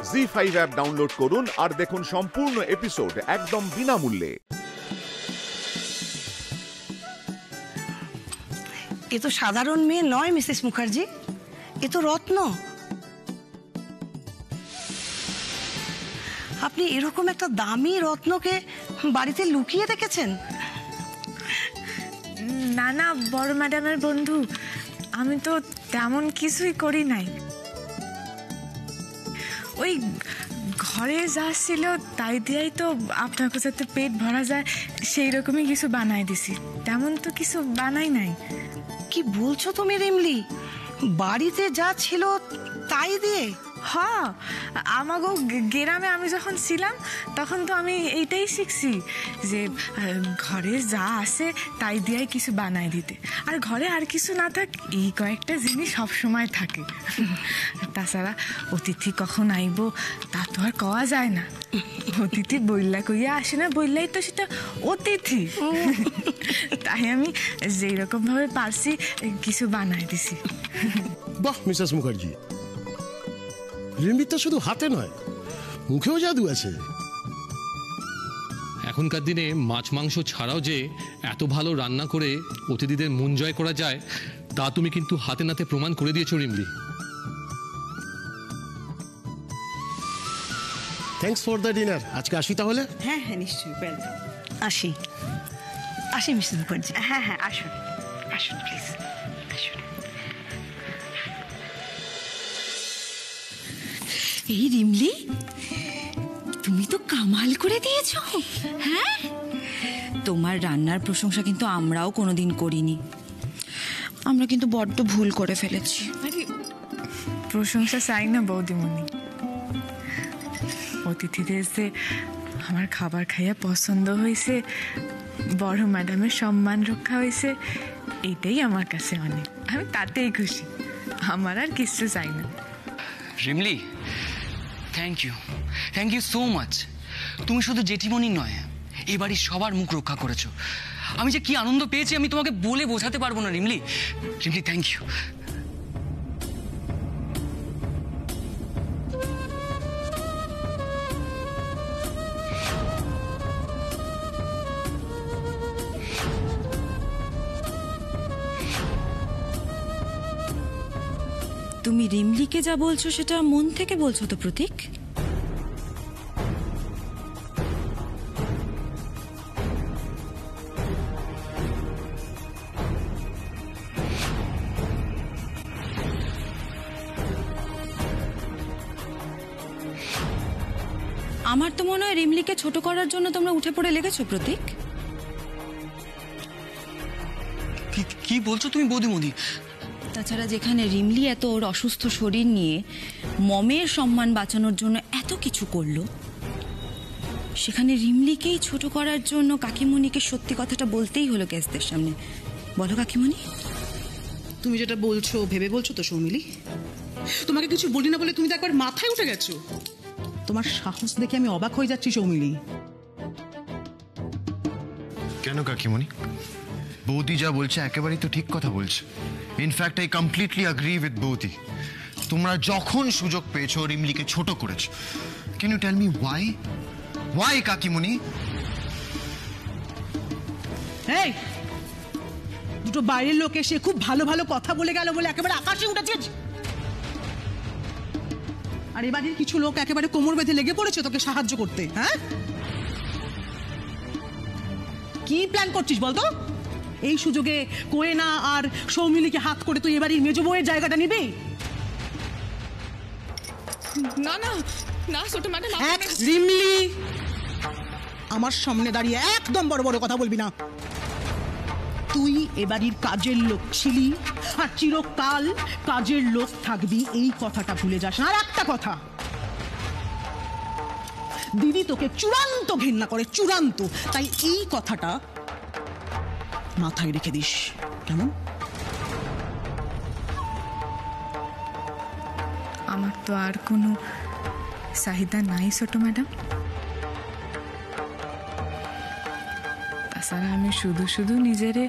ZEE5 app download করুন আর দেখুন সম্পূর্ণ এপিসোড একদম বিনামূল্যে। এ তো সাধারণ মেয়ে নয় মিসেস মুখার্জি, এ তো রত্ন। আপনি এরকম একটা দামি রত্নকে বাড়িতে লুকিয়ে রেখেছেন? না না বড় ম্যাডামের বন্ধু, আমি তো তেমন কিছুই করি নাই। ওই ঘরে যা ছিল তাই দিয়েই তো আপনার কাছে পেট ভরা যায় সেই রকমই কিছু বানাই দিছি, তেমন তো কিছু বানাই নাই। কি বলছো তুমি রিমলি? বাড়িতে যা ছিল তাই দিয়ে? হ্যাঁ, আমাগো গ্রামে আমি যখন ছিলাম তখন তো আমি এইটাই শিখছি যে ঘরে যা আছে তাই দিয়ে কিছু বানাই দিতে, আর ঘরে আর কিছু না থাক এই কয়েকটা জিনিস সবসময় থাকে। তাছাড়া অতিথি কখন আইব তা তো আর কওয়া যায় না। অতিথি বইলা কইয়া আসে না, বললেই তো সেটা অতিথি। তাই আমি যেই রকম ভাবে পারছি কিছু বানাই দিছি। বাহ মিসেস মুখার্জি, রিম্বির তো শুধু হাতে নয়, মুখেও জাদু আছে। এখনকার দিনে মাছ মাংস ছাড়াও যে এত ভালো রান্না করে অতিথিদের মন জয় করা যায় তা তুমি কিন্তু হাতে নাতে প্রমাণ করে দিয়েছো Rimli. Thanks for the dinner. আজকে আসি তাহলে? হ্যাঁ হ্যাঁ নিশ্চয়ই, ওয়েলকাম। আসি আসি মিসেস মুখার্জি। হ্যাঁ হ্যাঁ আসুন আসুন প্লিজ আসুন। এই রিমলি, তুমি তো কামাল করে দিয়েছো। হ্যাঁ, তোমার রান্নার প্রশংসা কিন্তু আমরাও কোনোদিন করিনি। আমরা কিন্তু বড্ড ভুল করে ফেলেছি। আরে প্রশংসা চাই না বৌদিমণি, অতিথিদের যে আমার খাবার খাইয়া পছন্দ হয়েছে, বড় ম্যাডামের সম্মান রক্ষা হয়েছে, এইটাই আমার কাছে অনেক। আমি তাতেই খুশি, আমার আর কিছু চাই না। Rimli, thank you so much. তুমি শুধু জেঠিমণি নয়, এই বাড়ির সবার মুখ রক্ষা করেছো। আমি যে কি আনন্দ পেয়েছি আমি তোমাকে বলে বোঝাতে পারবো না রিমলি। Thank you. তুমি রিমলিকে যা বলছো সেটা মন থেকে বলছো তো প্রতীক? আমার তো মনে হয় রিমলিকে ছোট করার জন্য তোমরা উঠে পড়ে লেগেছো প্রতীক। কি বলছো তুমি বৌদিমণি? তাছাড়া যেখানে রিমলি এত ওর অসুস্থ শরীর নিয়ে মমের সম্মান বাঁচানোর জন্য এত কিছু করলো, সেখানে রিমলিকেই ছোট করার জন্য কাকিমণিকে সত্যি কথাটা বলতেই হলো গেস্টদের সামনে। বলো কাকিমণি। তুমি যেটা বলছো ভেবে বলছো তো সৌমিলি? তোমাকে কিছু বলি না বলে তুমি তো একবার মাথায় উঠে গেছো। তোমার সাহস দেখে আমি অবাক হয়ে যাচ্ছি সৌমিলি। কেন কাকিমণি? বৌদি যা বলছে একেবারেই তো ঠিক কথা বলছে। In fact I completely agree with বৌদি। তোমরা যখন সুযোগ পেয়েছো রিমলিকে ছোট করেছো। Can you tell me why কাকিমণি? এই দুটো বাইরের লোক এসে খুব ভালো ভালো কথা বলে গেল বলে একেবারে আকাশে উঠেছিস, আর এবারে কিছু লোক একেবারে কোমর বেঁধে লেগে পড়েছে তোকে সাহায্য করতে। হ্যাঁ, কি প্ল্যান করছিস বলতো? এই সুযোগে কোয়েনা আর সৌমিলিকে হাত করে তুই এবারে মেজো বউয়ের জায়গাটা নিবি? না না না ছোট ম্যাডাম, রিমলি, আমার সামনে দাঁড়িয়ে একদম বড় বড় কথা বলবি না। তুই এবাড়ির কাজের লোক ছিলি আর চিরকাল কাজের লোক থাকবি, এই কথাটা ভুলে যাস না। আর একটা কথা, দিদি তোকে চূড়ান্ত ঘৃণা করে, চূড়ান্ত। তাই এই কথাটা মাথায় রেখে দিস, কেমন? আমার তো আর কোনো চাহিদা নাই ছোট ম্যাডাম। তাছাড়া আমি শুধু শুধু নিজেরে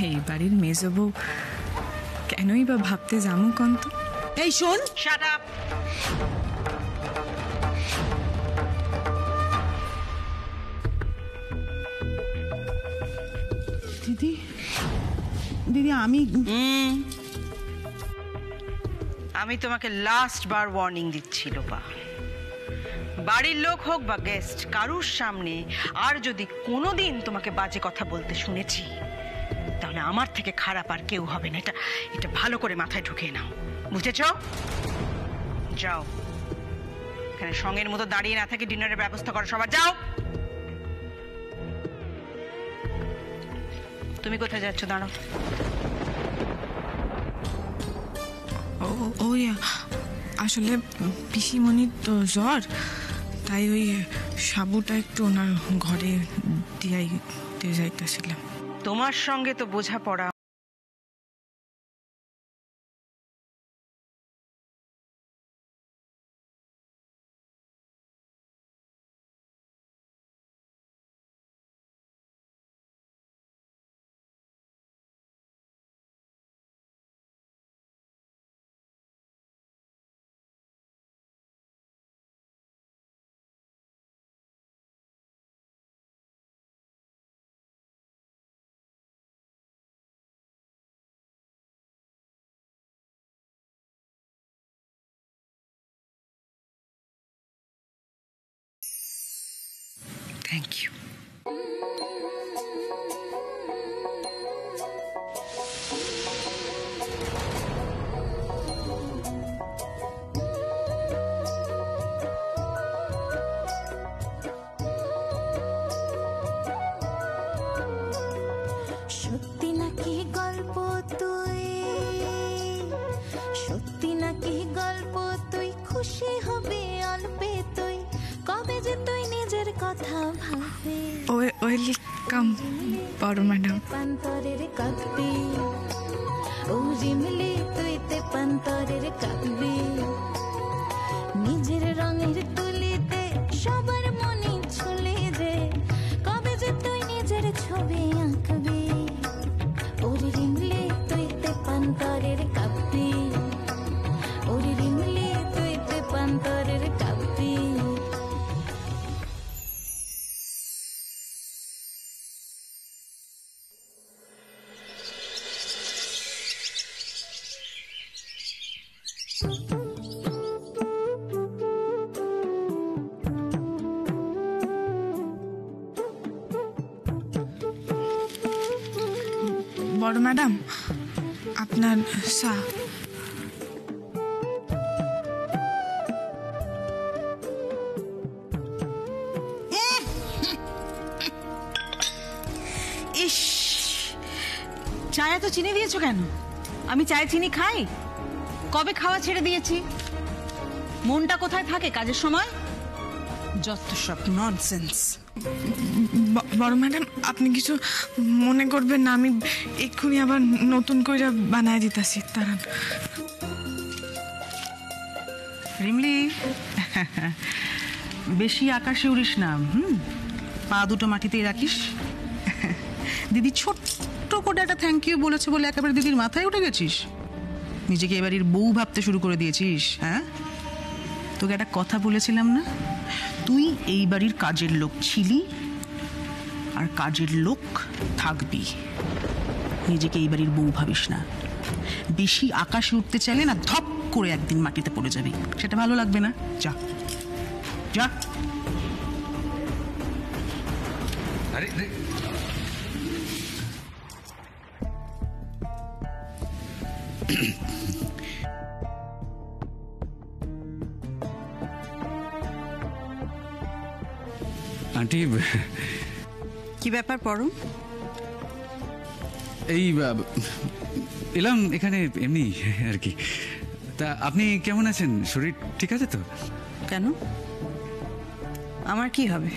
এই বাড়ির মেজো বউ কেনই বা ভাবতে যাবো কন্ত। এই শোন, শাট আপ। দিদি আমি তোমাকে লাস্ট বার ওয়ার্নিং দিচ্ছি লোপা, বাড়ির লোক হোক বা গেস্ট, কারুর সামনে আর যদি কোনোদিন তোমাকে বাজে কথা বলতে শুনেছি তাহলে আমার থেকে খারাপ আর কেউ হবে না। এটা ভালো করে মাথায় ঢুকিয়ে নাও, বুঝেছ? যাও, এখানে সঙ্গের মতো দাঁড়িয়ে না থাকে ডিনারের ব্যবস্থা করো, সবার যাও। তুমি কোথায় যাচ্ছ? দাঁড়াও। ওই আসলে পিসিমণির তো জ্বর, তাই ওই সাবুটা একটু ওনার ঘরে দিয়ে যাইতেছিলাম। তোমার সঙ্গে তো বোঝাপড়া Thank you. সত্যি নাকি গল্প তুই, সত্যি নাকি গল্প তুই, খুশি হবে অল্পে তুই, কবে যে তুই নিজের কথা ভাববি। ওয়েলকাম বড় ম্যাডাম। পান্তরের কাঁদবি ও রিমলি, তুই তে পান্তরের কাঁদবি, নিজের রঙের তুলিতে সবার মনে ছুলে দে, কবে যে তুই নিজের ছবি আঁকবি। ওরে রিমলি, তুই তে পান্তরের কাঁদবি, ওরে রিমলি, তুই তে পান্তরের কাঁদবি। বড় ম্যাডাম, আপনার চা। ইস, চায়ে তো চিনি দিয়েছো কেন? আমি চায়ে চিনি খাই? কবে খাওয়া ছেড়ে দিয়েছি? মনটা কোথায় থাকে কাজের সময়? যত সব ননসেন্স। বড় ম্যাডাম, আপনি কিছু মনে করবেন না, আমি এক্ষুনি আবার নতুন করে বানায় দিতেছি, দাঁড়ান। রিমলি, বেশি আকাশে উড়িস না, পা দুটো মাটিতেই রাখিস। দিদি ছোট্ট করে একটা থ্যাংক ইউ বলেছে বলে একেবারে দিদির মাথায় উঠে গেছিস? নিজেকে এবারের বউ ভাবতে শুরু করে দিয়েছিস? হ্যাঁ, তোকে একটা কথা বলেছিলাম না, তুই এই বাড়ির কাজের লোক ছিলি আর কাজের লোক থাকবি। নিজেকে এই বাড়ির বউ ভাবিস না। বেশি আকাশে উঠতে চাইলে না ধপ করে একদিন মাটিতে পড়ে যাবি, সেটা ভালো লাগবে না। যা যা। আন্টি, কি ব্যাপার পরম? এই এলাম এখানে এমনি আর কি। তা আপনি কেমন আছেন? শরীর ঠিক আছে তো? কেন, আমার কি হবে?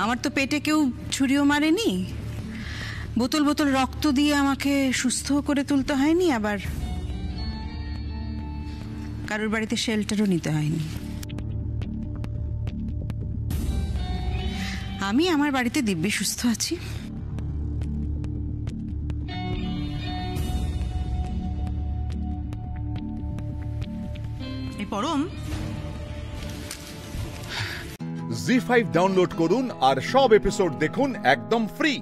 আমার তো পেটে কেউ ছুরিও মারেনি, বোতল বোতল রক্ত দিয়ে আমাকে সুস্থ করে তুলতে হয়নি, আবার কারোর বাড়িতে শেল্টারও নিতে হয়নি। আমি আমার বাড়িতে দিব্যি সুস্থ আছি। এই পরম, জি5 ডাউনলোড করুন আর সব এপিসোড দেখুন একদম ফ্রি।